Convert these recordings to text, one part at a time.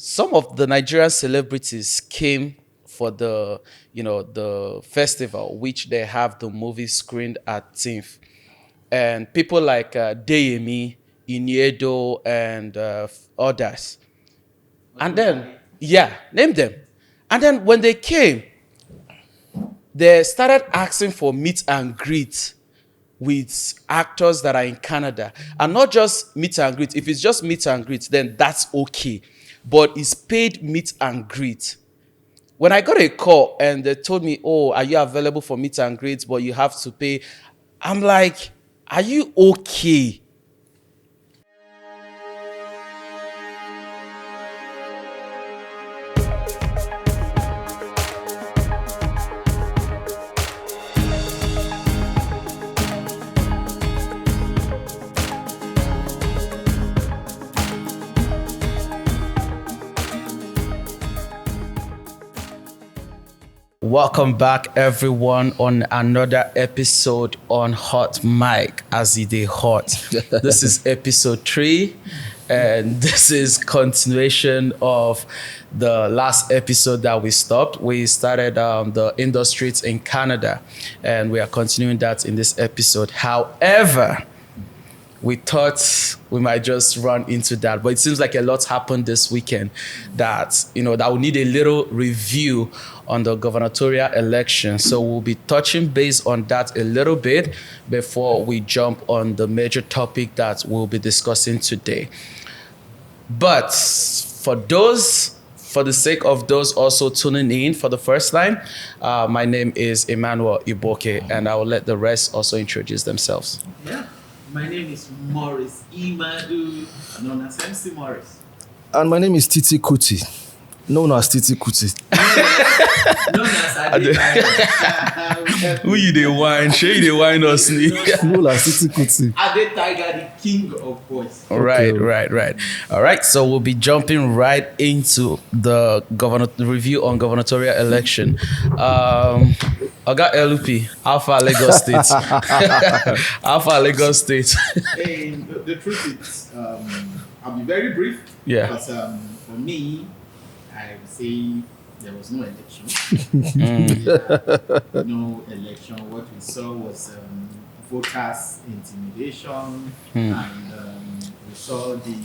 some of the Nigerian celebrities came for the festival, which they have the movie screened at TIFF, and people like Deyemi, Iniedo, and others. And then, yeah, name them. And then when they came, they started asking for meet and greet with actors that are in Canada. And not just meet and greet. If it's just meet and greet, then that's okay. But it's paid meet and greet. When I got a call and they told me, oh, are you available for meet and greet, but you have to pay? I'm like, are you okay? Welcome back, everyone, on another episode on Hot Mic as it is hot. This is episode 3, and this is continuation of the last episode that we stopped. We started the Industreet in Canada, and we are continuing that in this episode. However, we thought we might just run into that, but it seems like a lot happened this weekend that that we need a little review on the gubernatorial election. So we'll be touching base on that a little bit before we jump on the major topic that we'll be discussing today. But for the sake of those also tuning in for the first time, my name is Emmanuel Iboke, and I will let the rest also introduce themselves. Yeah. My name is Morris Imadu, known as MC Morris. And my name is Titi Kuti, known as Titi Kuti. Known as Ade. Who you the wine? Shey you the wine us ni? Known as Titi Kuti. Ade Tiger, the king of voice. Right. All right, so we'll be jumping right into the review on gubernatorial election. Oga LP, Alpha Lagos State. Alpha Lagos State. And the truth is, I'll be very brief. Yeah. Because for me, I would say there was no election. No election. What we saw was voters intimidation, and we saw the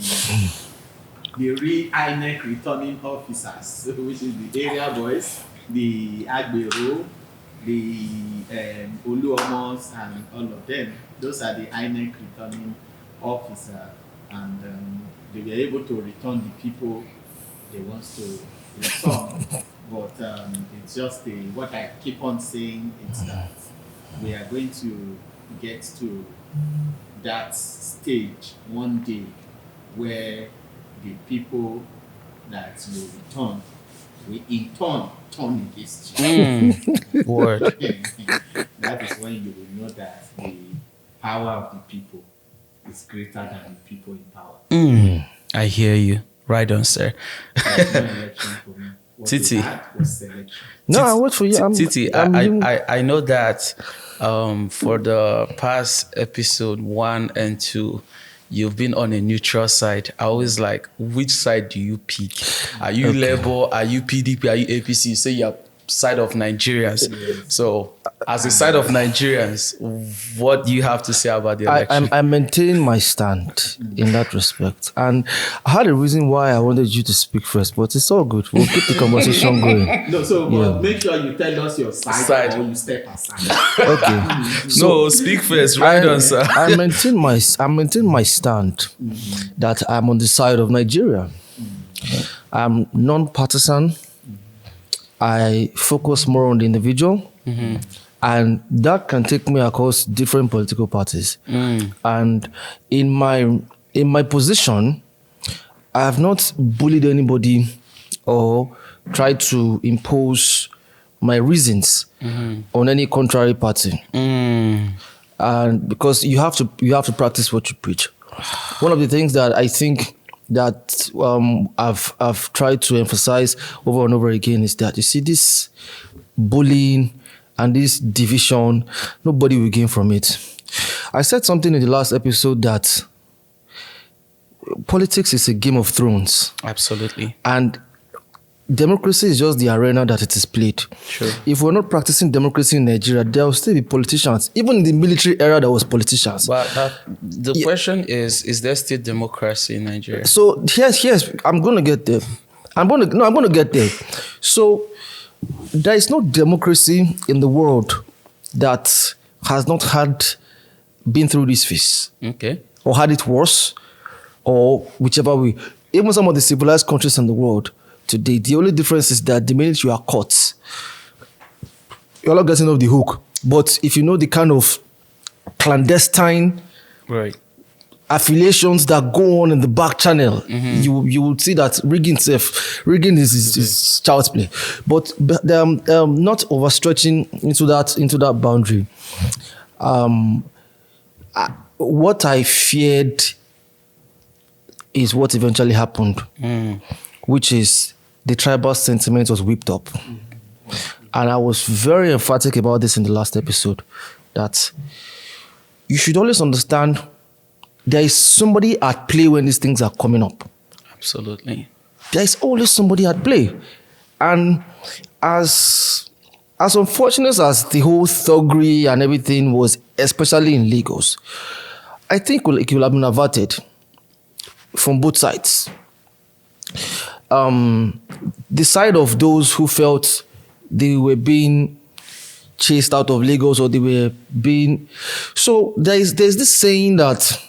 real INEC returning officers, which is the area boys, the Agbero, the Oluomos, and all of them. Those are the INEC returning officers, and they were able to return the people they want to return. But it's just what I keep on saying is that we are going to get to that stage one day where the people that will return will in turn against you. Word. That is when you will know that the power of the people is greater than the people in power. I hear you. Right on, sir. There's no election for me. What Titi. we had was selection. No, I wait for you. Titi, I know that for the past episode 1 and 2, you've been on a neutral side. I always like, which side do you pick? Are you Labour? Are you PDP? Are you APC? You say you're side of Nigerians. Yes. So, as a side of Nigerians, what do you have to say about the election? I maintain my stand in that respect. And I had a reason why I wanted you to speak first, but it's all good. We'll keep the conversation going. No, so but make sure you tell us your side or you step aside. Okay. No, speak first. Right on, sir. I maintain my stand that I'm on the side of Nigeria. I'm non-partisan. I focus more on the individual. And that can take me across different political parties. And in my position, I have not bullied anybody or tried to impose my reasons on any contrary party. And because you have to practice what you preach. One of the things that I think that I've tried to emphasize over and over again is that, you see, this bullying and this division, nobody will gain from it. I said something in the last episode that politics is a game of thrones. Absolutely. And democracy is just the arena that it is played. Sure. If we're not practicing democracy in Nigeria, there will still be politicians. Even in the military era, there was politicians. But the question is there still democracy in Nigeria? So here's I'm gonna get there. I'm gonna get there. So there is no democracy in the world that has not been through this phase. Okay. Or had it worse, or whichever way. Even some of the civilized countries in the world today, the only difference is that the minute you are caught, you're not getting off the hook. But if you know the kind of clandestine Right. affiliations that go on in the back channel, you will see that rigging is child's play. But not overstretching into that boundary. What I feared is what eventually happened, which is the tribal sentiment was whipped up. And I was very emphatic about this in the last episode, that you should always understand there is somebody at play when these things are coming up. Absolutely. There is always somebody at play. And as unfortunate as the whole thuggery and everything was, especially in Lagos, I think it will have been averted from both sides. The side of those who felt they were being chased out of Lagos, or they were being... So there's this saying that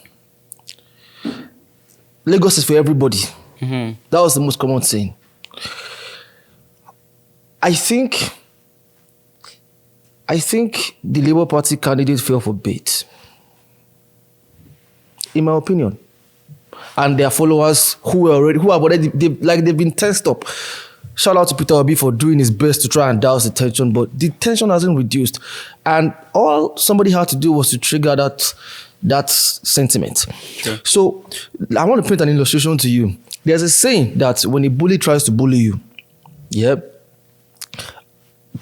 Lagos is for everybody. That was the most common saying. I think the Labour Party candidate fell for bait, in my opinion. And their followers they've been tensed up. Shout out to Peter Obi for doing his best to try and douse the tension, but the tension hasn't reduced. And all somebody had to do was to trigger that sentiment. Sure. So I want to paint an illustration to you. There's a saying that when a bully tries to bully you,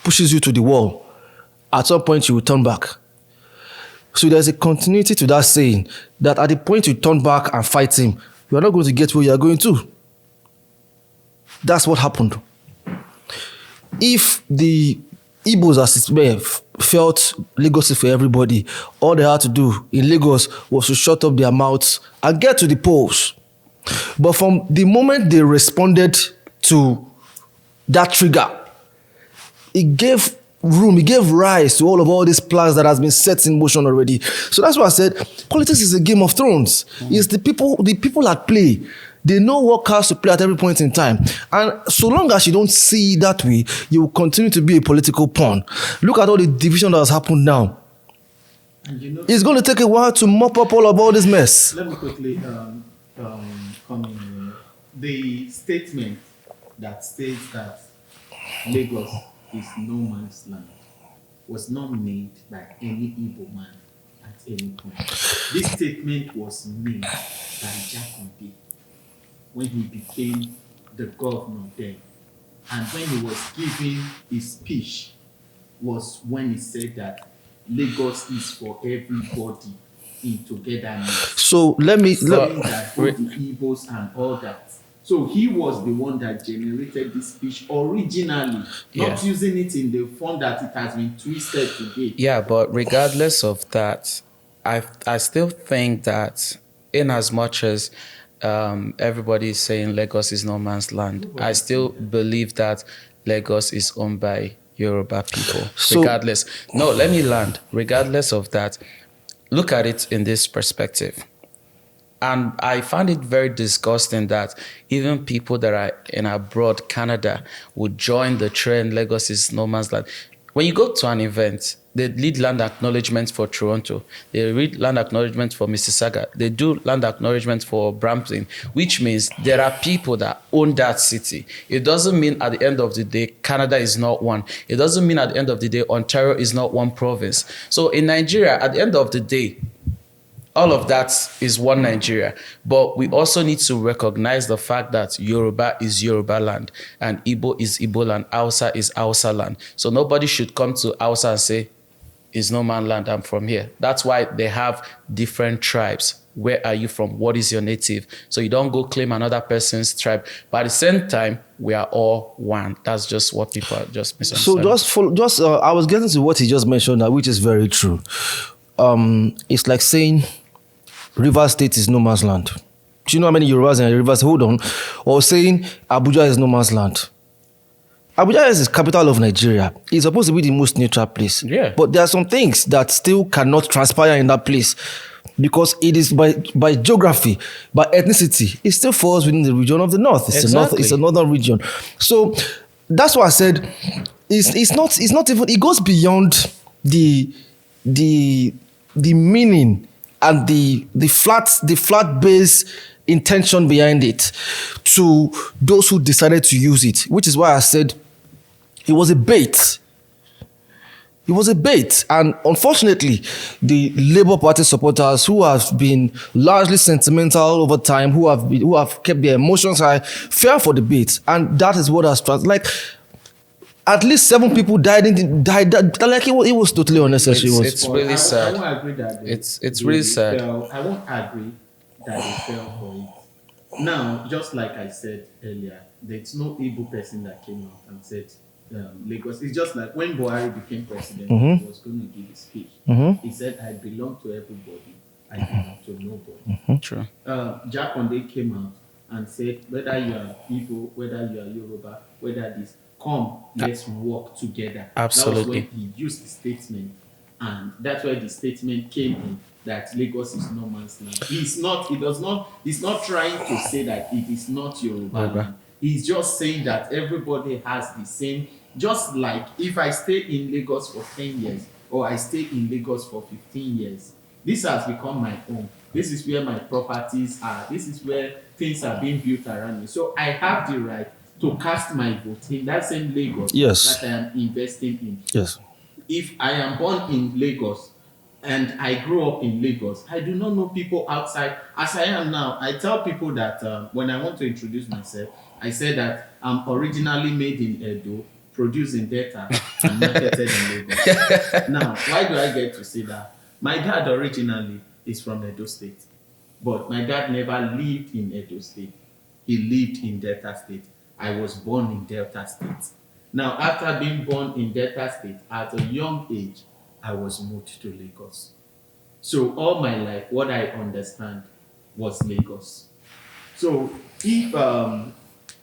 pushes you to the wall, at some point you will turn back. So there's a continuity to that saying, that at the point you turn back and fight him, you are not going to get where you are going to. That's what happened. If the Igbos, as it were, felt Lagos is for everybody, all they had to do in Lagos was to shut up their mouths and get to the polls. But from the moment they responded to that trigger, it gave rise to all these plans that has been set in motion already. So that's why I said politics is a game of thrones. It's the people at play. They know what cards to play at every point in time. And so long as you don't see it that way, you will continue to be a political pawn. Look at all the division that has happened now. And it's going to take a while to mop up all this mess. Let me quickly come in. The statement that states that Lagos is no man's land was not made by any Igbo man at any point. This statement was made by Jakonde when he became the governor then. And when he was giving his speech was when he said that Lagos is for everybody in togetherness. So let me... that both the Igbos and all that. So he was the one that generated this speech originally, not using it in the form that it has been twisted today. Yeah, but regardless of that, I still think that in as much as everybody is saying Lagos is no man's land, I still believe that Lagos is owned by Yoruba people. Regardless. No, let me land. Regardless of that, look at it in this perspective. And I find it very disgusting that even people that are in abroad, Canada, would join the trend, Lagos is no man's land. When you go to an event, they lead land acknowledgements for Toronto. They read land acknowledgements for Mississauga. They do land acknowledgements for Brampton, which means there are people that own that city. It doesn't mean at the end of the day, Canada is not one. It doesn't mean at the end of the day, Ontario is not one province. So in Nigeria, at the end of the day, all of that is one Nigeria. But we also need to recognize the fact that Yoruba is Yoruba land and Igbo is Igbo land, Hausa is Hausa land. So nobody should come to Hausa and say, it's no man land, I'm from here. That's why they have different tribes where are you from? What is your native? So you don't go claim another person's tribe. But at the same time, we are all one. That's just what people are just misunderstanding. So I was getting to what he just mentioned, which is very true. It's like saying Rivers State is no man's land. Do you know how many Yorubas in Rivers? Hold on. Or saying Abuja is no man's land. Abuja is the capital of Nigeria. It's supposed to be the most neutral place. Yeah. But there are some things that still cannot transpire in that place because it is by geography, by ethnicity, it still falls within the region of the north. It's a northern region. So that's why I said it's not even, it goes beyond the meaning and the flat base intention behind it to those who decided to use it, which is why I said it was a bait. It was a bait. And unfortunately, the Labour Party supporters who have been largely sentimental over time, who have kept their emotions high, fell for the bait. And that is what has translated. Like, at least 7 people died. Like it was totally unnecessary. It's really sad. I won't agree that it's really sad. I won't agree that they fell for it. Now, just like I said earlier, there's no Igbo person that came out and said Lagos. It's just like when Buhari became president, he was going to give his speech. He said, I belong to everybody, I belong to nobody. True. Jack Conde came out and said, whether you are Igbo, whether you are Yoruba, whether this, come, let's work together. Absolutely. That was when he used the statement, and that's where the statement came in, that Lagos is no man's land. He's not trying to say that it is not Yoruba land. He's just saying that everybody has the same, just like if I stay in Lagos for 10 years or I stay in Lagos for 15 years, this has become my own. This is where my properties are. This is where things are being built around me. So I have the right to cast my vote in that same Lagos that I am investing in. Yes. If I am born in Lagos and I grew up in Lagos, I do not know people outside. As I am now, I tell people that when I want to introduce myself, I say that I'm originally made in Edo, produced in Delta, and marketed in Lagos. Now, why do I get to say that? My dad originally is from Edo State, but my dad never lived in Edo State. He lived in Delta State. I was born in Delta State. Now, after being born in Delta State, at a young age, I was moved to Lagos. So all my life, what I understand was Lagos. So if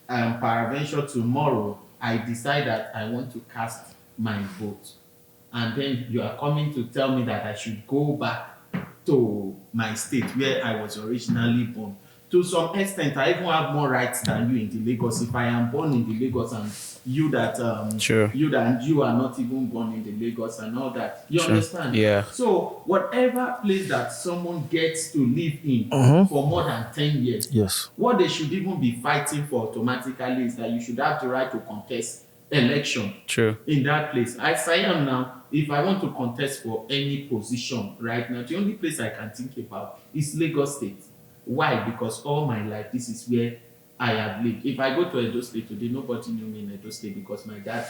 peradventure tomorrow, I decide that I want to cast my vote, and then you are coming to tell me that I should go back to my state where I was originally born. To some extent, I even have more rights than you in the Lagos. If I am born in the Lagos and you are not even born in the Lagos and all that, you understand? Yeah. So whatever place that someone gets to live in for more than 10 years, Yes. what they should even be fighting for automatically is that you should have the right to contest election. True. In that place. As I am now, if I want to contest for any position right now, the only place I can think about is Lagos State. Why? Because all my life, this is where I have lived. If I go to Edo State today, nobody knew me in Edo State because my dad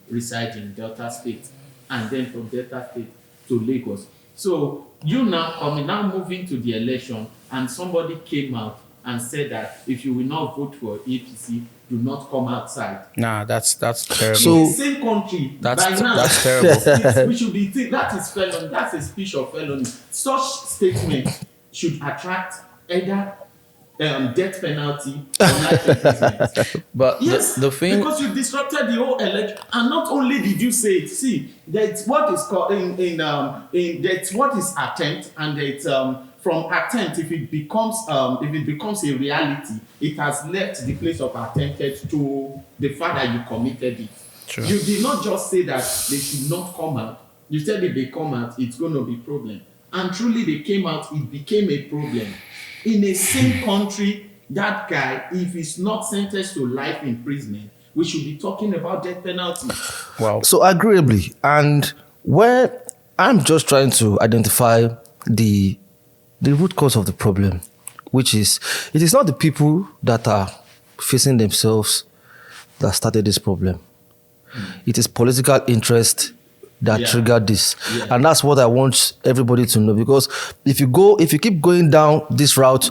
resides in Delta State, and then from Delta State to Lagos. So you now moving to the election, and somebody came out and said that if you will not vote for APC, do not come outside. Nah, that's terrible. So- In the same country, That's by now, that's terrible. we should be that is felony. That's a speech of felony. Such statement should attract either death penalty or life imprisonment. But Yes, the thing, because you disrupted the whole election, and not only did you say it. See, that's what is called that's what is attempt, and it's from attempt. If it becomes a reality, it has left the place of attempted to the fact that you committed it. True. You did not just say that they should not come out. You said if they come out, it's going to be problem. And truly, they came out. It became a problem. In the same country, that guy, if he's not sentenced to life imprisonment, we should be talking about death penalty. wow. So agreeably, and where I'm just trying to identify the root cause of the problem, which is it is not the people that are facing themselves that started this problem. It is political interest that triggered this. Yeah. And that's what I want everybody to know, because if you keep going down this route,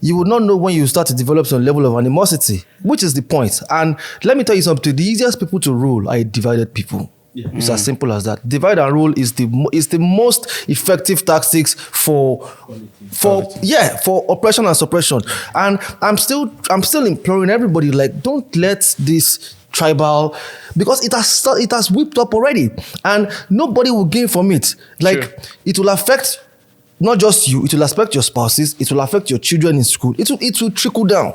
you will not know when you start to develop some level of animosity, which is the point. And let me tell you something, the easiest people to rule are divided people. Yeah. It's as simple as that. Divide and rule is the most effective tactics for oppression and suppression. And I'm still imploring everybody, like, don't let this tribal, because it has whipped up already, and nobody will gain from it. Like, Sure. it will affect not just you, it will affect your spouses, it will affect your children in school, it will trickle down.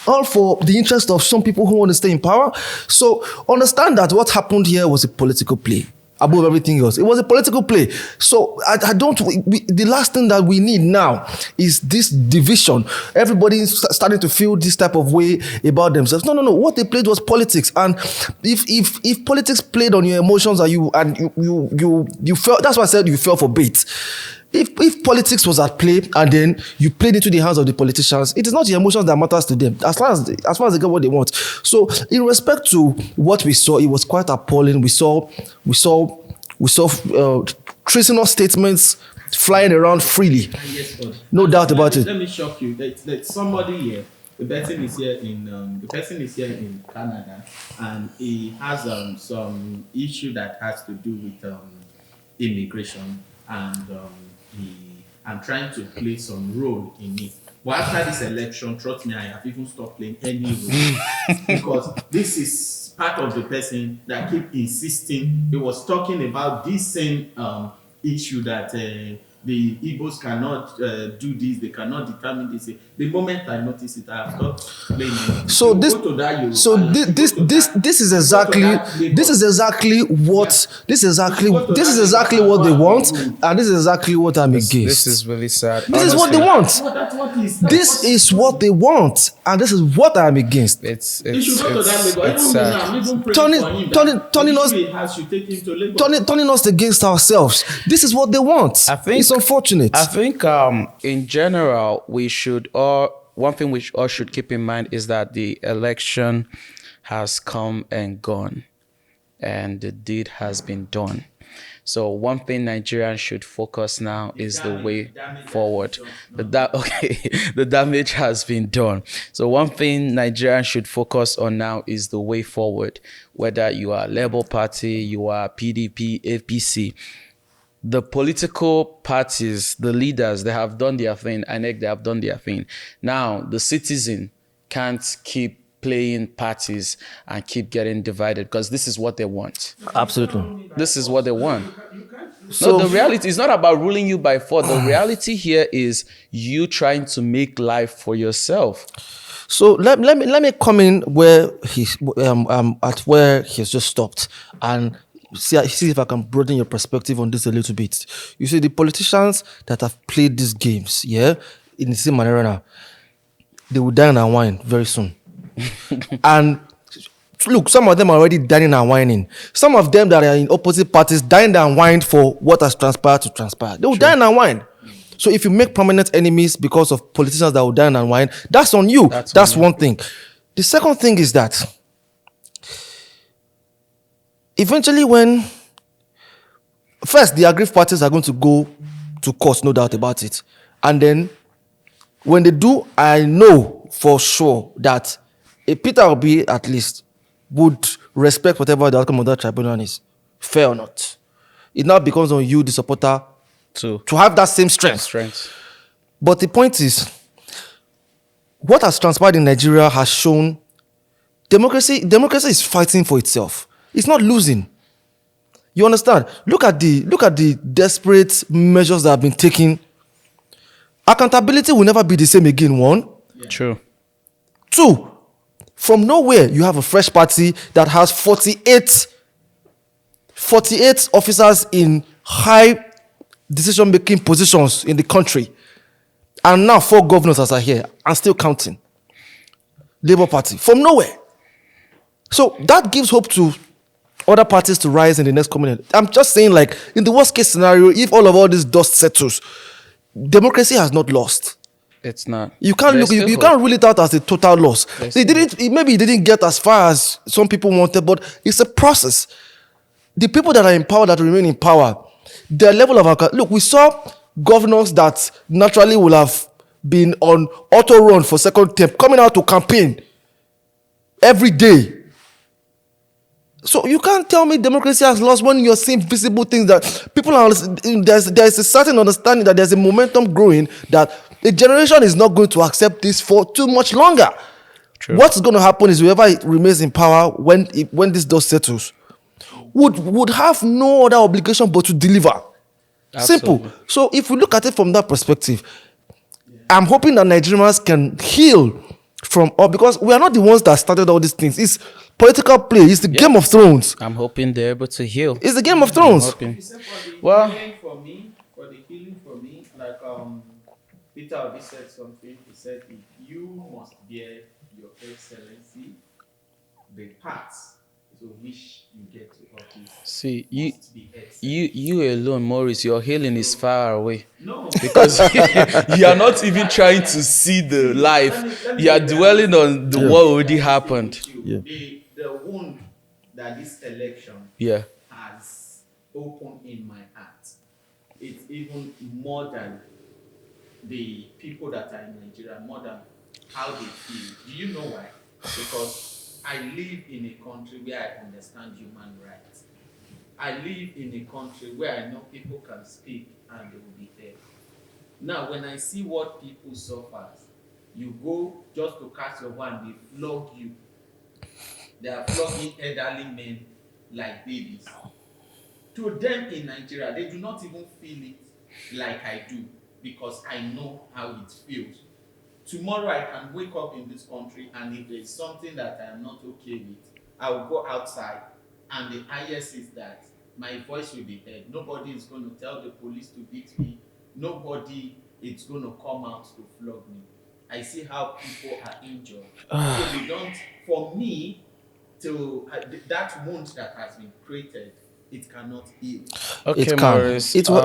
All for the interest of some people who want to stay in power. So understand that what happened here was a political play. Above everything else, it was a political play. So the last thing that we need now is this division. Everybody is starting to feel this type of way about themselves. No. What they played was politics. And if politics played on your emotions and you felt, that's why I said you fell for bait. If politics was at play and then you played into the hands of the politicians, it is not the emotions that matters to them, as far as they get what they want. So, in respect to what we saw, it was quite appalling. We saw treasonous statements flying around freely. Yes, but No doubt about it. Let me shock you. That somebody here, the person is here in Canada, and he has some issue that has to do with immigration, and I'm trying to play some role in it. But after this election, trust me, I have even stopped playing any role because this is part of the person that keep insisting. He was talking about this same issue that the Igbos cannot do this, they cannot determine this. The moment I notice it, I have stopped playing it. So this is exactly what they want, and this is exactly what I'm against. This is really sad. This is what they want. This is what they want, and this is what I'm against. It's sad. Turning us against ourselves. This is what they want. It's unfortunate. I think in general one thing we all should keep in mind is that the election has come and gone, and the deed has been done. So one thing Nigerians should focus now is the way forward. The damage has been done. So one thing Nigerians should focus on now is the way forward. Whether you are Labour Party, you are PDP, APC, the political parties, the leaders, they have done their thing. INEC, they have done their thing. Now, the citizen can't keep playing parties and keep getting divided, because this is what they want. Absolutely. This is what they want. So the reality is not about ruling you by force. The reality here is you trying to make life for yourself. So let me come in where he's at where he's just stopped, and see if I can broaden your perspective on this a little bit. You see, the politicians that have played these games, in the same manner, they will dine and wine very soon. And look, some of them are already dining and whining. Some of them that are in opposite parties dined and wined for what has transpired to transpire. They will dine and wine. So if you make permanent enemies because of politicians that will dine and wine, that's on you. That's one thing. The second thing is that eventually, when first the aggrieved parties are going to go to court, no doubt about it, and then when they do, I know for sure that a Peter Obi at least would respect whatever the outcome of that tribunal is, fair or not. It now becomes on you, the supporter, to have that same strength. But the point is, what has transpired in Nigeria has shown democracy is fighting for itself. It's not losing. You understand? Look at the desperate measures that have been taken. Accountability will never be the same again, one. Yeah. True. Two, from nowhere, you have a fresh party that has 48 officers in high decision-making positions in the country. And now 4 governors are here and still counting. Labour Party, from nowhere. So that gives hope to other parties to rise in the next coming year. I'm just saying, like, in the worst case scenario, if all this dust settles, democracy has not lost. It's not. You can't rule it out as a total loss. Maybe it didn't get as far as some people wanted, but it's a process. the people that are in power, that remain in power, their level of look, we saw governors that naturally will have been on auto run for second term coming out to campaign every day. So you can't tell me democracy has lost when you're seeing visible things that people are. There's a certain understanding that there's a momentum growing that the generation is not going to accept this for too much longer. True. What's going to happen is whoever remains in power when this dust settles would have no other obligation but to deliver. Absolutely. Simple. So if we look at it from that perspective, I'm hoping that Nigerians can heal from all, because we are not the ones that started all these things. It's political play. It's the Game of Thrones. I'm hoping they're able to heal. It's the Game of Thrones. Well- for the healing for me, like Peter Obi said something. He said, if you must bear your excellency, the paths to which you get to office See, must be excellent. you alone, Maurice, your healing is far away. No, Because you are not even trying to see the life. let me You are be dwelling on the what already happened. Yeah. The wound that this election Yeah. has opened in my heart, it's even more than the people that are in Nigeria, more than how they feel. Do you know why? Because I live in a country where I understand human rights. I live in a country where I know people can speak and they will be heard. Now, when I see what people suffer, you go just to cast your one, they flog you. They are flogging elderly men like babies. To them in Nigeria, they do not even feel it like I do, because I know how it feels. Tomorrow I can wake up in this country, and if there is something that I am not okay with, I will go outside, and the highest is that my voice will be heard. Nobody is going to tell the police to beat me. Nobody is going to come out to flog me. I see how people are injured. So they don't, for me, to that wound that has been created, it cannot heal. Okay, It can. Maurice. It will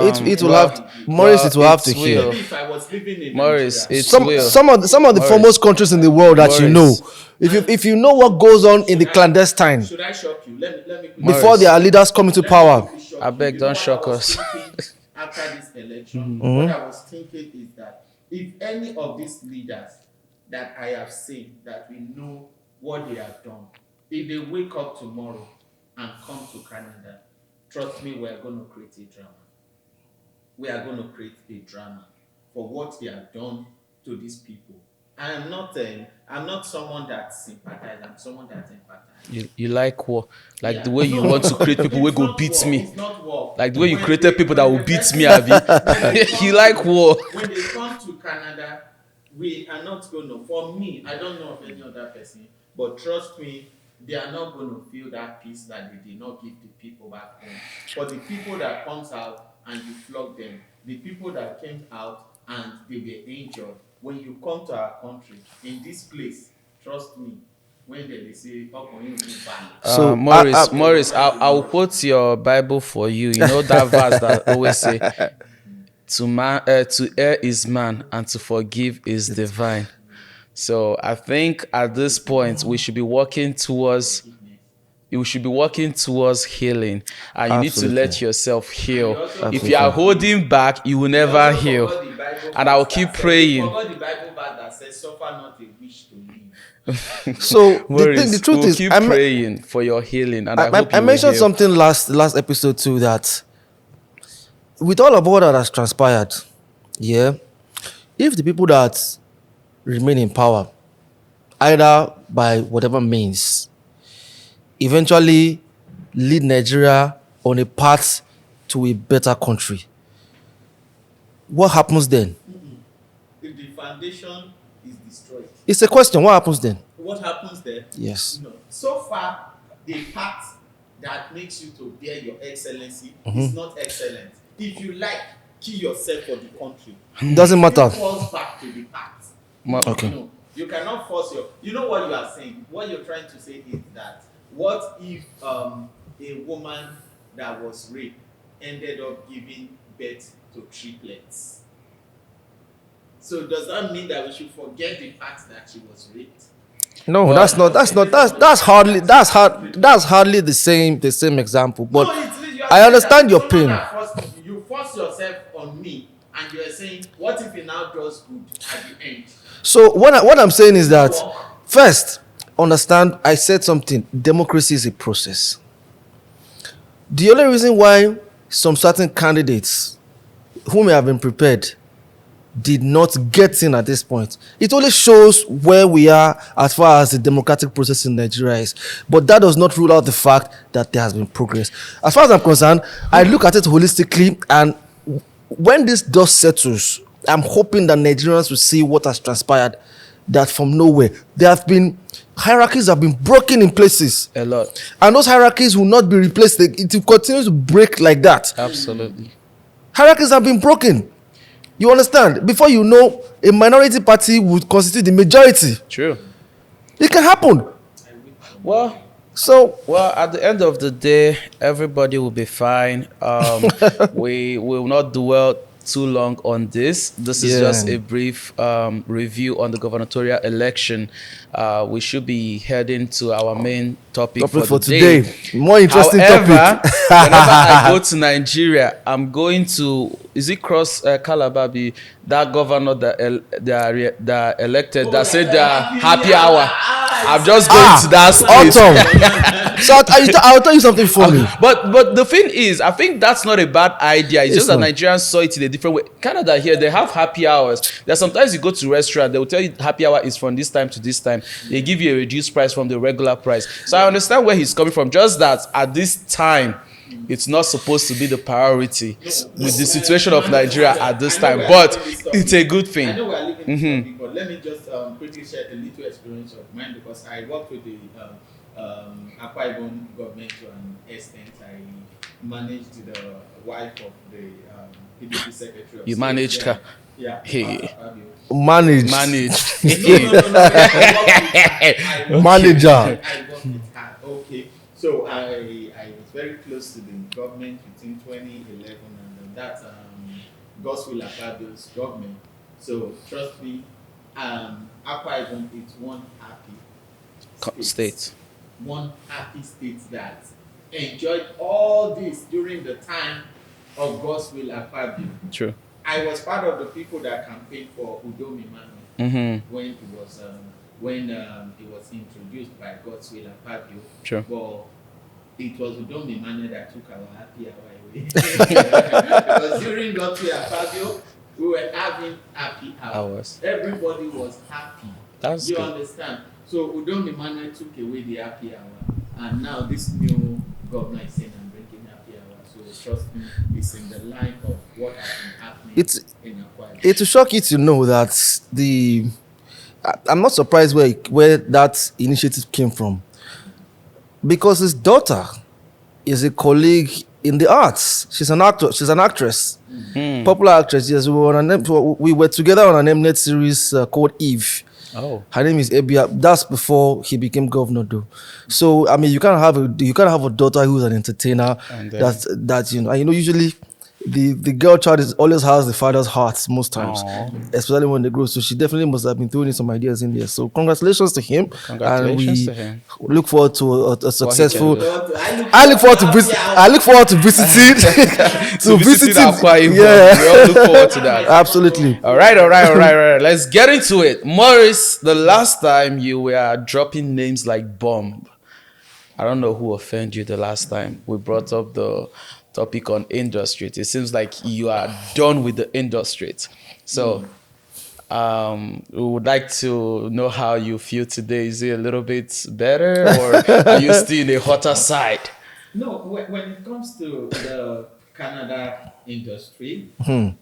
well, have Maurice. It will have to it heal. will. Maybe if I was living in Maurice, Nigeria, it's Some will. some of the Maurice. foremost countries in the world that you know. Maurice. If you know what goes on in the clandestine should I shock you? Let me quickly- before Maurice. their leaders come into let me power. quickly shock I you. beg, You don't know what shock I was us. thinking after this election, what I was thinking is that if any of these leaders that I have seen, that we know what they have done, if they wake up tomorrow and come to Canada, trust me, we are going to create a drama. We are going to create a drama for what they have done to these people. I'm not someone that sympathizes. I'm someone that empathizes. You like war. Like Yeah. the way you No, want to create people who it's go not beat war. me. It's not war. Like the way you When created they- people that when will the beat person- me, Abby. when they come You like to- war. When they come to Canada, we are not going to. For me, I don't know of any other person, but trust me, they are not going to feel that peace that they did not give the people back home. For the people that comes out and you flog them, the people that came out and they were injured, when you come to our country, in this place, trust me, when they say, "Oh, you need value." So, Maurice, I'll quote your Bible for you. You know that verse that always say, to err is man and to forgive is divine. So I think at this point we should be working towards healing, and you need to let Absolutely. yourself heal. Absolutely. If you are holding back, you will never heal. And I will keep praying. Forgot the Bible verse that says, "Suffer not a wish to live." So Maurice, the truth we'll is, keep praying for your healing, and I hope you I will mentioned heal. something last episode too, that with all of what that has transpired, yeah, if the people that remain in power, either by whatever means, eventually lead Nigeria on a path to a better country, what happens then? If the foundation is destroyed, It's a question. What happens then? what happens there? Yes. No. So far, the path that makes you to bear your excellency is not excellent. If you like, kill yourself for the country. Doesn't matter. You falls back to the path. Okay. No, you cannot force your. You know what you are saying. What you're trying to say is that what if a woman that was raped ended up giving birth to triplets? So does that mean that we should forget the fact that she was raped? No, Well, that's hardly the same example. But No, you are I saying understand that your someone pain. that you force yourself on me, and you are saying, what if it now does good at the end? So what I'm saying is that Work. first, understand I said something. Democracy is a process. The only reason why some certain candidates who may have been prepared did not get in at this point, it only shows where we are as far as the democratic process in Nigeria is. But that does not rule out the fact that there has been progress. As far as I'm concerned, I look at it holistically, and when this dust settles, I'm hoping that Nigerians will see what has transpired. That from nowhere, there have been hierarchies have been broken in places, a lot. and those hierarchies will not be replaced. It will continue to break like that. Absolutely. Hierarchies have been broken. You understand? Before you know, a minority party would constitute the majority. True. It can happen. Well, So at the end of the day, everybody will be fine. We will not dwell too long on this. This is Yeah. just a brief review on the gubernatorial election. We should be heading to our main topic for the today, day. more interesting However, topic. whenever I go to Nigeria, I'm going to, is it cross Calabar, that governor that elected that said the happy hour. I'm just going to that state. Autumn. So I'll tell you something funny. But the thing is, I think that's not a bad idea. It's just that not. Nigerians saw it in a different way. Canada here, they have happy hours. There's sometimes you go to restaurant, they will tell you happy hour is from this time to this time. They give you a reduced price from the regular price. So I understand where he's coming from. Just that at this time, it's not supposed to be the priority with the situation of Nigeria at this time. But it's a good I thing. know we are living this topic, but let me just quickly share a little experience of mine, because I worked with the Akwa Ibom government to an extent. I managed the wife of the PDP secretary of You state. managed her. Yeah. Hey. Manage. Managed. Manager. I worked with her. Okay. So I was very close to the government between 2011 and that Godswill Akpabio's government. So trust me, Akwa Ibom is one happy State. one happy state that enjoyed all this during the time of Godswill Akpabio. True. I was part of the people that campaigned for Udom Emmanuel Mm-hmm. when it was introduced by Godswill Akpabio. Sure. But it was Udom Emmanuel that took our happy hour away. Because during Godswill Akpabio, we were having happy hours. Everybody was happy. That's you good. understand? So Udom Emmanuel took away the happy hour, and now this new governor is saying I'm bringing happy hour. So trust me, it's in the line of what has been happening in Akwa Ibom. It will shock you to know that I'm not surprised where that initiative came from, because his daughter is a colleague in the arts. She's an actor. She's an actress, popular actress. Yes, we were together on an Mnet series called Eve. Oh. Her name is Ebia. That's before he became governor, though. So I mean, you can't have a daughter who's an entertainer. And That you know. And, you know, usually the girl child always has the father's heart most times, especially when they grow. So she definitely must have been throwing in some ideas in there. So congratulations to him. Congratulations to him. Look forward to a successful. I look forward to visiting. To visiting Akwa Ibom. Yeah. We all look forward to that. Absolutely. All right. Let's get into it. Maurice, the last time you were dropping names like bomb, I don't know who offended you the last time we brought up the topic on Industreet. It seems like you are done with the Industreet. So we would like to know how you feel today. Is it a little bit better, or are you still in a hotter side? No, when it comes to the Canada industry, I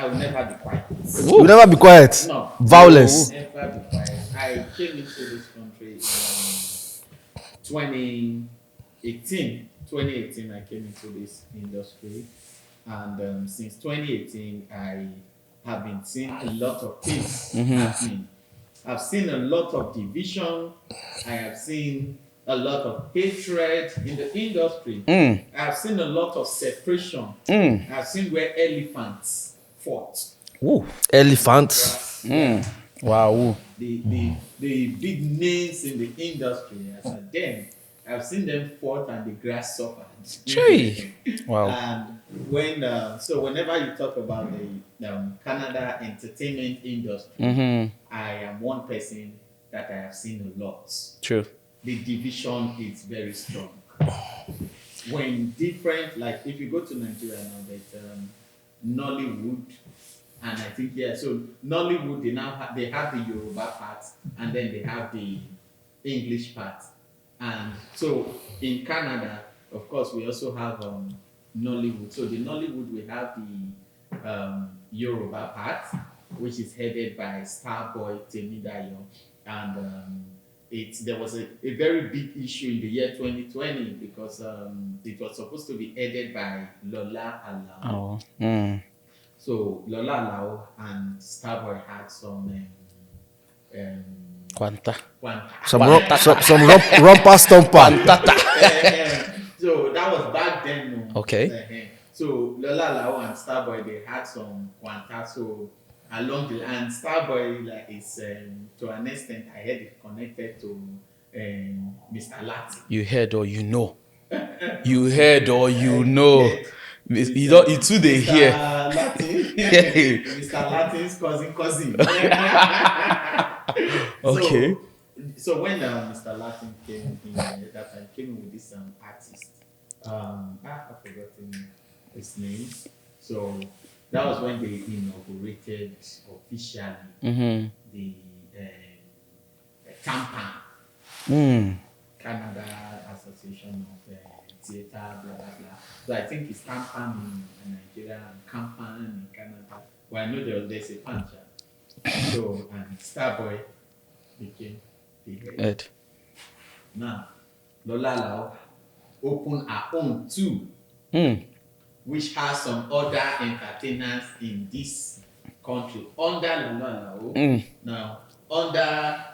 will never be quiet. You'll never be quiet. No. Violence. Never be quiet. I came into this country in 2018. 2018, I came into this industry, and since 2018, I have been seeing a lot of things happening. I've seen a lot of division. I have seen a lot of hatred in the industry. I have seen a lot of separation. I've seen where elephants fought. Elephants. Wow. the big names in the industry. As a them, I've seen them fought and the grass suffered. Gee. Wow. And when so whenever you talk about the Canada entertainment industry, I am one person that I have seen a lot. True. The division is very strong. When different, like if you go to Nigeria now, there's Nollywood, and I think so Nollywood they have the Yoruba part, and then they have the English part, and so in Canada, of course, we also have Nollywood. So the Nollywood, we have the Yoruba part, which is headed by Starboy Temidayo, and there was a very big issue in the year 2020 because it was supposed to be headed by Lola Alao. Oh. So Lola Alao and Starboy had some Quanta. Some romper stomper. So that was back then. No? Okay. So Lola Alao and Starboy, they had some Quanta. So along the line, Starboy is to an extent I heard it connected to Mr. Latin. You heard or you know. You heard or you know. You don't. It's who they hear. Latin. Mr. Latin's cousin. Okay. So when Mr. Latin came in, that time came in with this artist. I've forgotten his name. So that was when they inaugurated officially the CAMPAN, Canada Association of Theatre, blah blah blah. So I think it's CAMPAN in Nigeria and CAMPAN in Canada. Well, I know there's a puncher. So and Starboy became the head. Now Lola Alao opened her own too. Which has some other entertainers in this country under Lola Alao. Now, under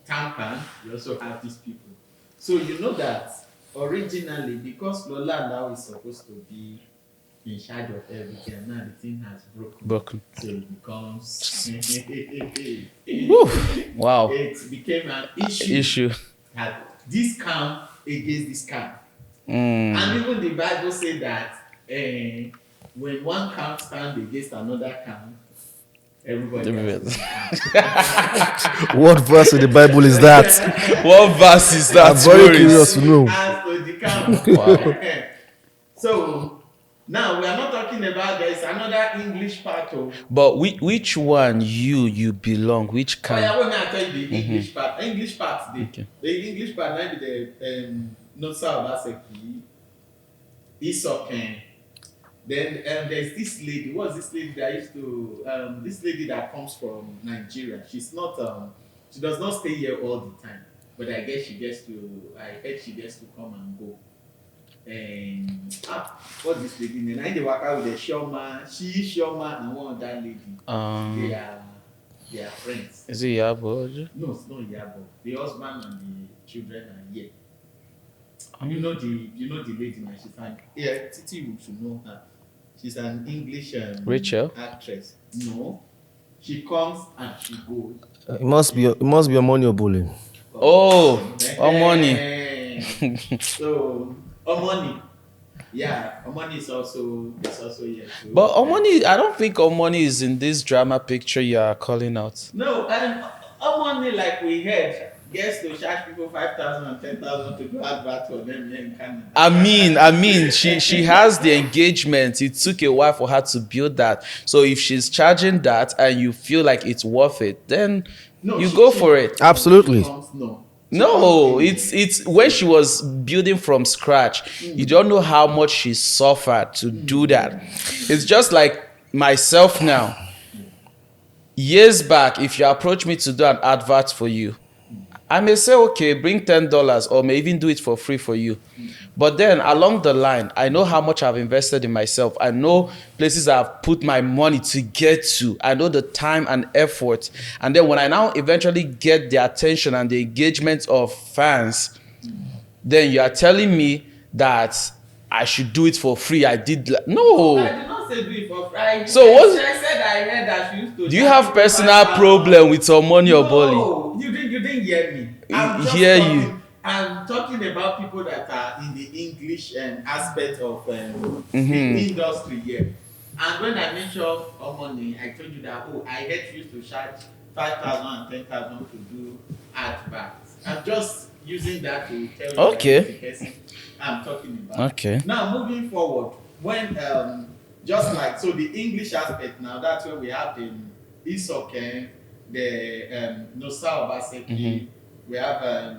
Tampan, you also have these people. So you know that originally, because Lola Alao is supposed to be in charge of everything, and now the thing has broken. So it becomes Wow. It became an issue. That this camp against this camp. And even the Bible said that when one camp stands against another camp, everybody. What verse in the Bible is that? What verse is that? I'm very curious to know. As to the camp. Wow. So now we are not talking about there's another English part of. But which one you belong? Which camp? I want to tell you the English part. English part, the English part might be the Nosa Obaseki, Isoken. Then there's this lady. What's this lady that used to? This lady that comes from Nigeria. She's not. She does not stay here all the time. But I guess she gets to. I heard she gets to come and go. And what's this lady name? I they work out with the Shoma. She Shoma and one other lady. They are friends. Is it Yabo? No, it's not Yabo. The husband and the children are here. You know the lady now. She's Titi, you should know her. She's an English Rachel actress. No, she comes and she goes. It must be a money or bullying. Oh, money. So, money. Yeah, Omani is also here too. But Omani, I don't think Omani is in this drama picture you are calling out. No, Omani, like we heard, gets to charge people 5,000 and 10,000 to do advert for them here in Canada. I mean, she has the engagement. It took a while for her to build that. So if she's charging that and you feel like it's worth it, then you go for it. Absolutely. No, it's when she was building from scratch. You don't know how much she suffered to do that. It's just like myself now. Years back, if you approach me to do an advert for you, I may say, okay, bring $10 or may even do it for free for you. But then along the line, I know how much I've invested in myself. I know places I've put my money to get to. I know the time and effort. And then when I now eventually get the attention and the engagement of fans, then you are telling me that I should do it for free. No. I did not say do it for So what? I said I read that she used to. Do you have personal problem with some money or Bolly? No, you didn't hear me. I'm just Hear talking, you. I'm talking about people that are in the English aspect of Mhm. industry here. And when I mentioned money, I told you that I heard she used to charge 5,000 and 10,000 to do adverts. I'm just using that to tell you Okay. that the person I'm talking about. Okay. Now moving forward, when just like so the English aspect now, that's where we have the Isoken, the Nosa Obaseki, we have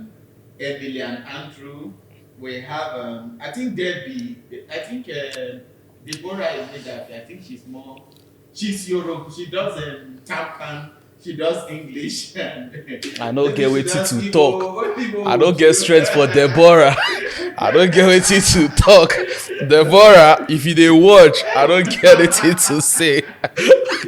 Emily and Andrew, we have I think Debbie, I think Deborah is made that I think she's Europe, she does Tampan, she does English and I don't get waiting to Igbo, talk. Igbo I don't get too. strength for Deborah. I don't get waiting to talk. Deborah, if you dey watch, I don't get anything to say.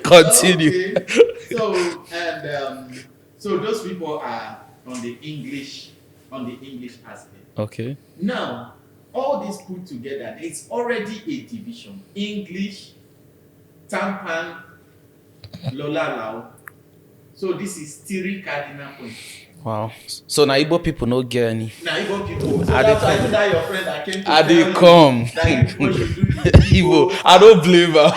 Continue. Okay. So and so those people are on the English aspect. Okay. Now, all this put together, it's already a division. English, Tampan, Lola. So this is 3 cardinal points. Wow. So now Igbo people no get any. Now Igbo people. So I that's dey why come. that your friend that came to I dey tell you come. that Igbo should do the Igbo. I don't blame her.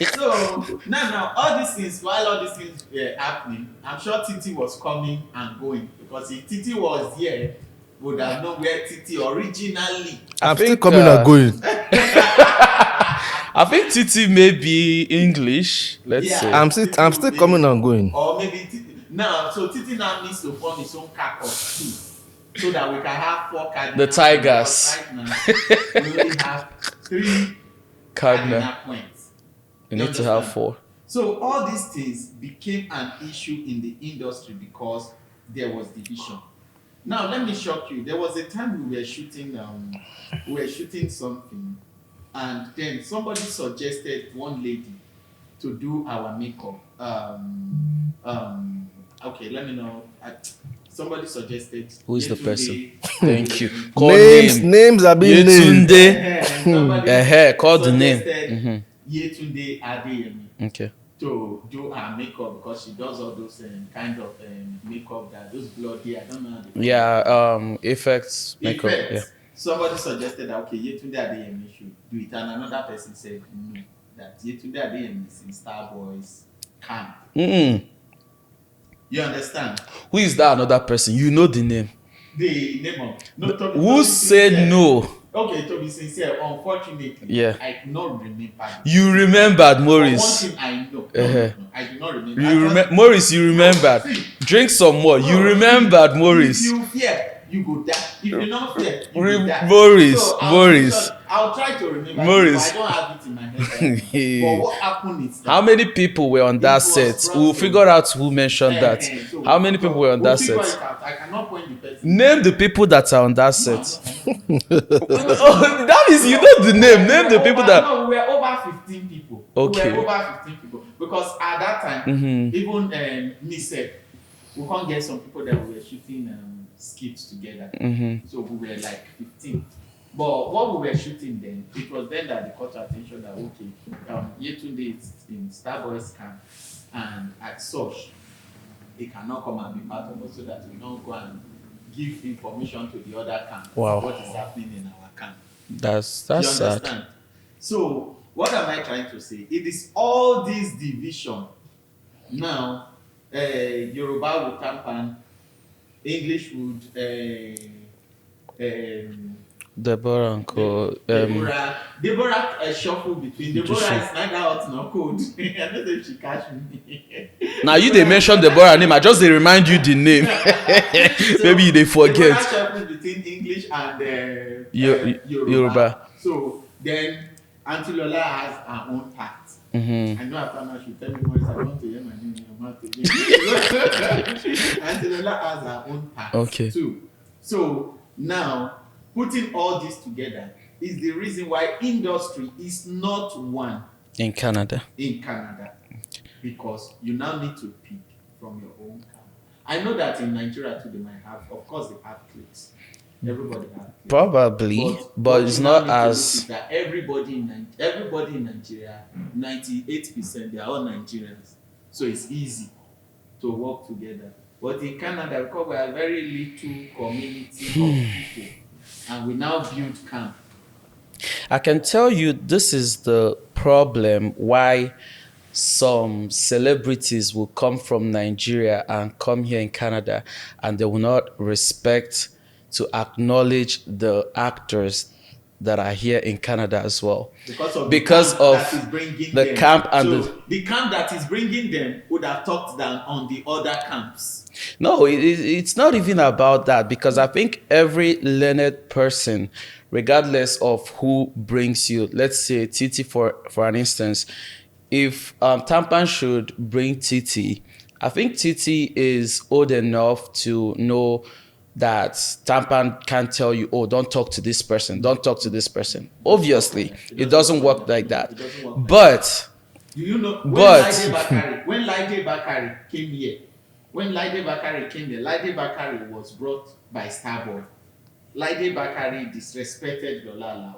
Yeah. So now all these things, while all these things were happening, I'm sure Titi was coming and going because if Titi was here, would have known where Titi originally. I'm still think, coming and going. I think Titi may be English. Let's Yeah. say. I'm still coming and going. Or maybe now, so Titi now needs to form his own caucus too, so that we can have 4 cardinal. The Tigers. Right now, we only have 3 Cardinal. cardinal points. You You need to have understand? 4. So all these things became an issue in the industry because there was division. Now let me shock you. There was a time we were shooting something, and then somebody suggested one lady to do our makeup. Okay, let me know. Somebody suggested. Who is the Yetunde. person? Thank you. Call Names are being named. Yetunde. Somebody Call the name. suggested Yetunde Adeyemi Okay. to do her makeup because she does all those kind of makeup that those bloody, I don't know how they Yeah. Effects. Makeup. effects. Yeah. Somebody suggested that okay, Yetunde Adeyemi should do it, and another person said no, that Yetunde Adeyemi is in Starboy's camp. You understand? Who is that another person? You know the name. The name of no. Toby, Who Toby said Sincere. no? Okay, to be sincere, unfortunately, Yeah. I could not remember. You remembered But Maurice. one thing I know, no, I do not remember. You Maurice, you remembered. See, Drink some more. You no, remembered If Maurice. you fear, you go die. If you not fear, you go die. Maurice, So Maurice. I'll try to remember. Maurice. But I don't have it in my head. Right now. But what happened is that How many people were on that It was set? We'll Brussels. figure out who mentioned that. So- How many people were on we'll that figure set? it out. I cannot point the person. Name the people that are on that set. No, Oh, that is, you know the name. Name the people that. No, we were over 15 people. Okay. We were over 15 people. Because at that time, even me said, we can't get some people that we were shooting skits together. So we were like 15. But what we were shooting then, it was then that they caught our attention that, okay, Yetunde is in Starboy's camp. And at such, he cannot come and be part of us so that we don't go and give information to the other camp. Wow. What is happening in our camp. That's You sad. understand? So, what am I trying to say? It is all this division. Now, Yoruba would tampan, English would, Deborah and Co. Deborah shuffle between. Deborah is neither hot nor cold. I don't know if she catch me. Now you they mention Deborah name. I just they remind you the name. Maybe they forget. Deborah shuffle between English and Yoruba. So then Auntie Lola has her own part. I know after now she'll tell me more. I want to hear my name in your mouth again. Auntie Lola has her own part too. So now, putting all this together is the reason why industry is not one In Canada. Because you now need to pick from your own camp. I know that in Nigeria too they might have, of course they have cliques. Everybody has place. Probably, but it's you now not need to look as. at that everybody in Nigeria, 98%, they are all Nigerians. So it's easy to work together. But in Canada, because we are a very little community of people, and we now build camp. I can tell you this is the problem why some celebrities will come from Nigeria and come here in Canada, and they will not respect to acknowledge the actors that are here in Canada as well. Because of that is bringing the them. camp and So the camp that is bringing them would have talked down on the other camps. No, it's not even about that, because I think every learned person, regardless of who brings you, let's say Titi for an instance, if Tampan should bring Titi, I think Titi is old enough to know that Tampan can't tell you, oh, don't talk to this person, don't talk to this person. Obviously, it doesn't work like that. But do you know when Laide Bakari came here? When Laide Bakari came here, Laide Bakari was brought by Starboy. Laide Bakari disrespected Lola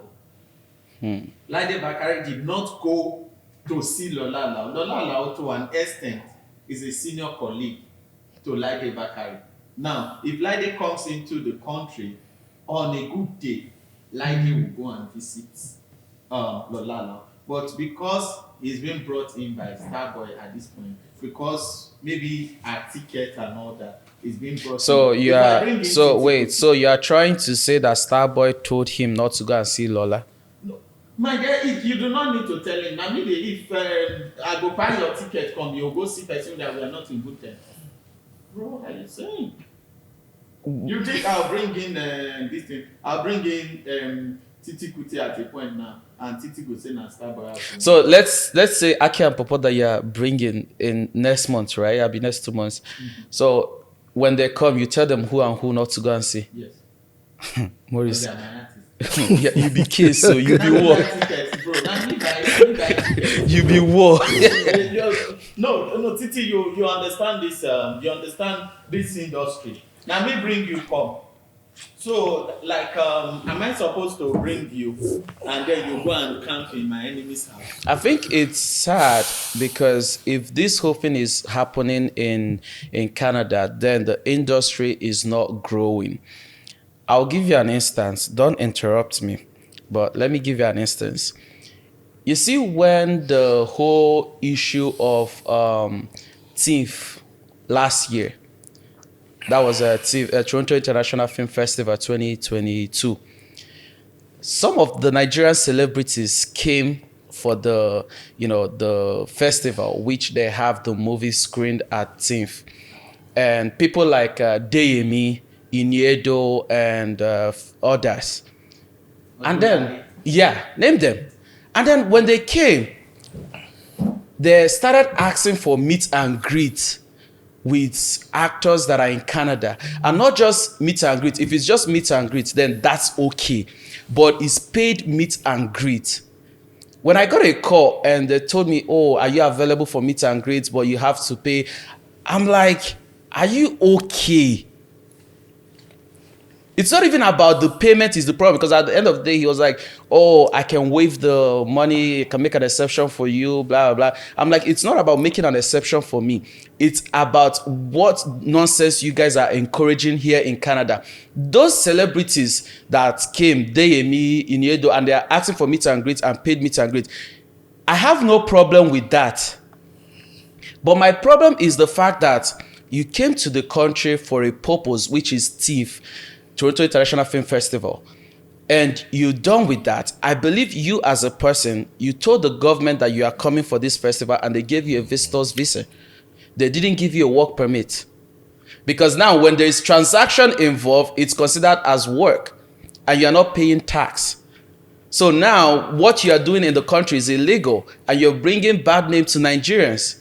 Lao. Laide Bakari did not go to see Lola Lao. Lola Lao, to an extent, is a senior colleague to Laide Bakari. Now, if Laide comes into the country on a good day, Laide will go and visit Lola Lao. But because he's been brought in by Starboy at this point, because maybe our ticket and all that is being brought so in. you are so wait, so you are trying to say that Starboy told him not to go and see Lola? No. My dear, if you do not need to tell him, now maybe if I go buy your ticket, come, you'll go see person that we are not in good terms. Bro, what are you saying? You think I'll bring in this thing? I'll bring in Titi Kuti at a point now, and Titi go say na Starboy. So let's say Aki and Popo that you're bringing in next month, right? I'll be next 2 months. So when they come, you tell them who and who not to go and see. Yes. Maurice, yeah, you be case, so you be war. You be war. No, Titi, you understand this. You understand this industry. Now me bring you come. So like, am I supposed to bring you and then you go and camp in my enemy's house? I think it's sad because if this whole thing is happening in Canada, then the industry is not growing. I'll give you an instance. Don't interrupt me, but let me give you an instance. You see, when the whole issue of TIFF last year, that was a Toronto International Film Festival 2022. Some of the Nigerian celebrities came for the festival, which they have the movie screened at TIFF, and people like Deyemi, Iniedo, and others. And then, name them. And then when they came, they started asking for meet and greet with actors that are in Canada. And not just meet and greet. If it's just meet and greet, then that's okay. But it's paid meet and greet. When I got a call and they told me, oh, are you available for meet and greet, but you have to pay? I'm like, are you okay? It's not even about the payment is the problem, because at the end of the day, he was like, oh, I can waive the money, I can make an exception for you, blah, blah, blah. I'm like, it's not about making an exception for me. It's about what nonsense you guys are encouraging here in Canada. Those celebrities that came, Deyemi, Iniedo, and they are asking for meet and greet and paid meet and greet, I have no problem with that. But my problem is the fact that you came to the country for a purpose, which is TIFF, Toronto International Film Festival, and you're done with that. I believe you as a person, you told the government that you are coming for this festival and they gave you a visitor's visa. They didn't give you a work permit. Because now when there is transaction involved, it's considered as work and you're not paying tax. So now what you are doing in the country is illegal and you're bringing bad name to Nigerians.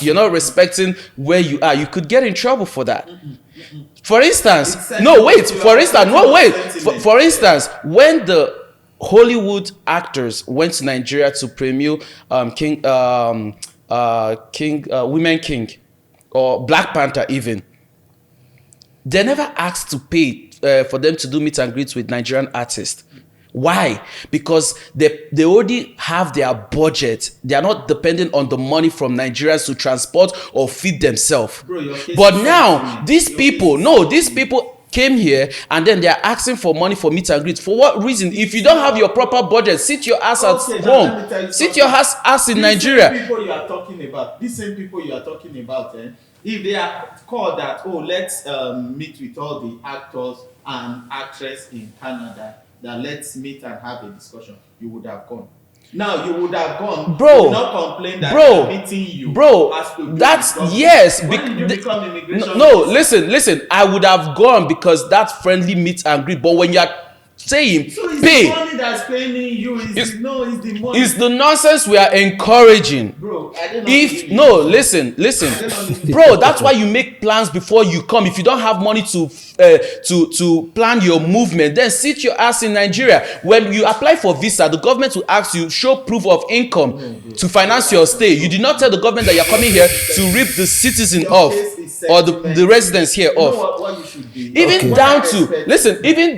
You're not respecting where you are. You could get in trouble for that. For instance, for instance, when the Hollywood actors went to Nigeria to premiere Women King or Black Panther even, they never asked to pay for them to do meet and greet with Nigerian artists. Why? Because they already have their budget. They are not dependent on the money from Nigerians to transport or feed themselves. But now, these people came here and then they are asking for money for meet and greet. For what reason? If you don't have your proper budget, sit your ass at home. Sit your ass in Nigeria. These same people you are talking about, if they are called that, let's meet with all the actors and actresses in Canada, that let's meet and have a discussion, you would have gone. Now you would have gone, bro. You not complain that meeting you, bro. That's yes. When did you become immigration? No, listen. I would have gone because that's friendly meet and greet. But when you are saying so it's pay, the money that's paying you. It's the money. It's the nonsense we are encouraging. Bro, listen, bro. That's why you make plans before you come. If you don't have money to plan your movement, then sit your ass in Nigeria. When you apply for visa, the government will ask you show proof of income to finance your stay. You did not tell the government that you're coming here to rip the citizen off or the residents here off. What you should do. Even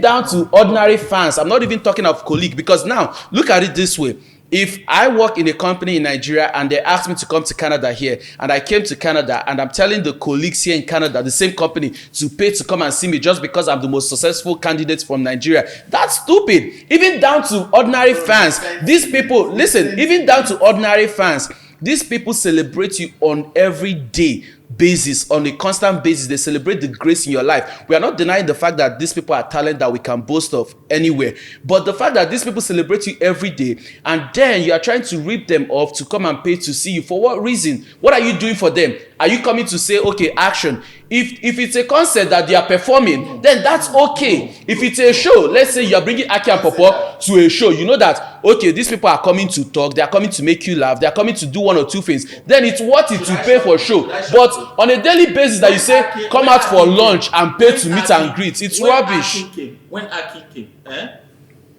down to ordinary fans. I'm not even talking of colleague, because now look at it this way. If I work in a company in Nigeria and they asked me to come to Canada here, and I came to Canada and I'm telling the colleagues here in Canada, the same company, to pay to come and see me just because I'm the most successful candidate from Nigeria, that's stupid. Even down to ordinary fans, these people, even down to ordinary fans, these people celebrate you on every day basis, on a constant basis. They celebrate the grace in your life. We are not denying the fact that these people are talent that we can boast of anywhere, but the fact that these people celebrate you every day and then you are trying to rip them off to come and pay to see you, for what reason? What are you doing for them? Are you coming to say, okay, action? If it's a concert that they are performing, then that's okay. If it's a show, let's say you are bringing Aki and Popo to a show, you know that, okay, these people are coming to talk, they are coming to make you laugh, they are coming to do one or two things, then it's worth it to pay for a show. But on a daily basis that you say, come out for lunch and pay to meet and greet, it's rubbish. When Aki came,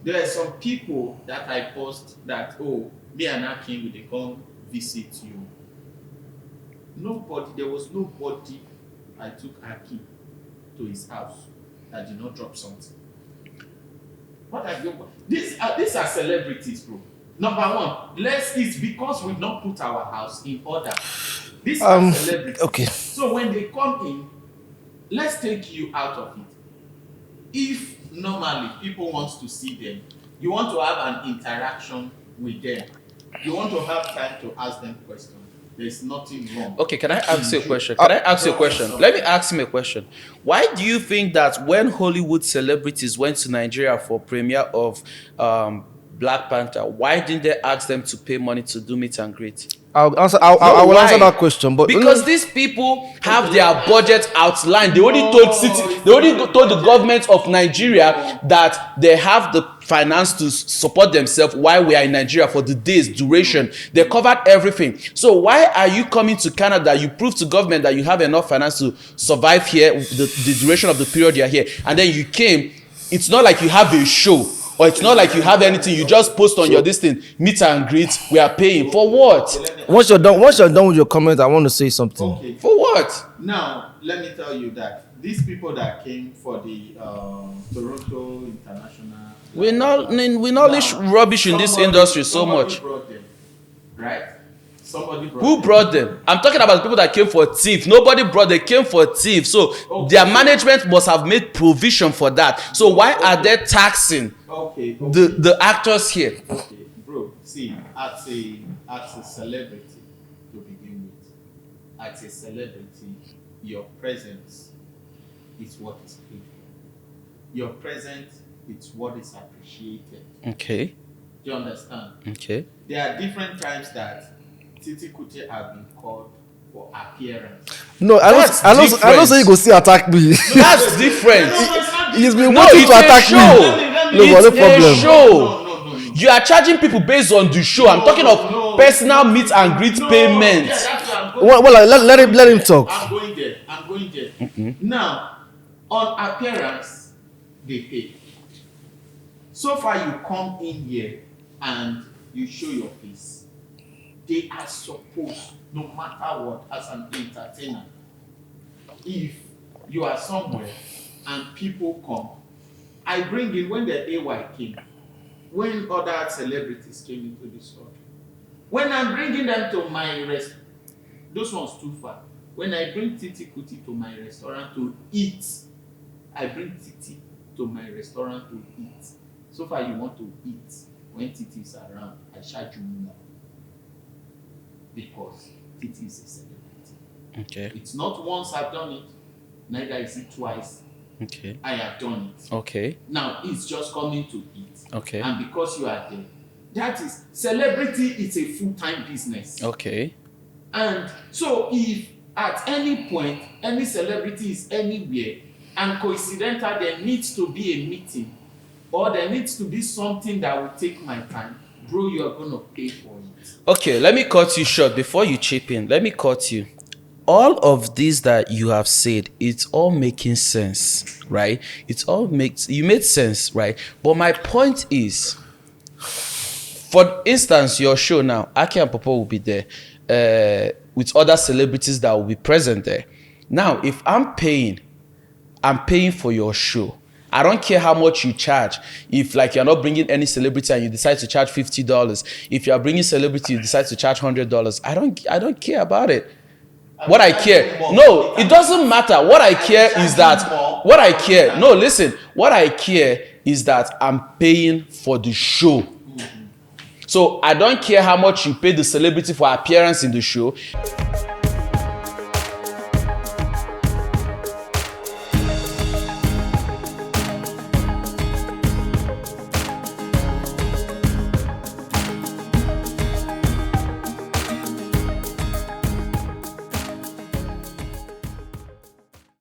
there are some people that I post that, me and Aki will come visit you. There was nobody I took Aki to his house that did not drop something. What have you? These are celebrities, bro. Number one, it's because we've not put our house in order. These are celebrities. Okay. So when they come in, let's take you out of it. If normally people want to see them, you want to have an interaction with them, you want to have time to ask them questions. There's nothing wrong. Okay, can I ask you a question? Let me ask him a question. Why do you think that when Hollywood celebrities went to Nigeria for premiere of Black Panther, why didn't they ask them to pay money to do meet and greet? I will answer that question, but because these people have their budget outlined. They already told the government of Nigeria that they have the finance to support themselves while we are in Nigeria for the days duration. They covered everything. So why are you coming to Canada? You prove to government that you have enough finance to survive here, the duration of the period you are here, and then you came. It's not like you have a show. Or it's not like you have anything, you just post on your this thing, meet and greet, we are paying. For what? Once you're done with your comment, I want to say something. Okay. For what? Now, let me tell you that these people that came for the Toronto International... We knowledge rubbish in this industry so much. Brought them, right? Who brought them? I'm talking about the people that came for TIFF. Nobody brought them, came for TIFF. So their management must have made provision for that. So why are they taxing the actors here? Okay, bro, see, as a celebrity to begin with, as a celebrity, your presence is what is paid for. Your presence is what is appreciated. Okay. Do you understand? Okay. There are different times that Titi Kuti have been called for appearance. No, I don't say you go still attack me. That's different. He's been wanting to attack me. No problem. Show. You are charging people based on the show. I'm talking of personal meet and greet payment. Let him talk. I'm going there. Mm-hmm. Now, on appearance, they pay. So far, you come in here and you show your face. They are supposed, no matter what, as an entertainer, if you are somewhere and people come, I bring in, when the AY came, when other celebrities came into the store, when I'm bringing them to my restaurant, those ones too far. When I bring Titi Kuti to my restaurant to eat, I bring Titi to my restaurant to eat. So far you want to eat, when Titi is around, I charge you more. Because Titi is a celebrity. Okay. It's not once I've done it, neither is it twice. Okay. I have done it. Okay. Now it's just coming to eat. Okay. And because you are there, that is, celebrity is a full-time business. Okay. And so if at any point any celebrity is anywhere and coincidental there needs to be a meeting or there needs to be something that will take my time, bro, you are going to pay for it. Okay, let me cut you short before you chip in. Let me cut you. All of this that you have said, it's all making sense, right? You made sense, right? But my point is, for instance, your show now, Aki and Popo will be there with other celebrities that will be present there. Now, if I'm paying for your show. I don't care how much you charge. If like you're not bringing any celebrity and you decide to charge $50, if you're bringing celebrity, you decide to charge $100. I don't care about it. What I care, no, it doesn't matter. What I care is that, what I care is that I'm paying for the show. So I don't care how much you pay the celebrity for appearance in the show.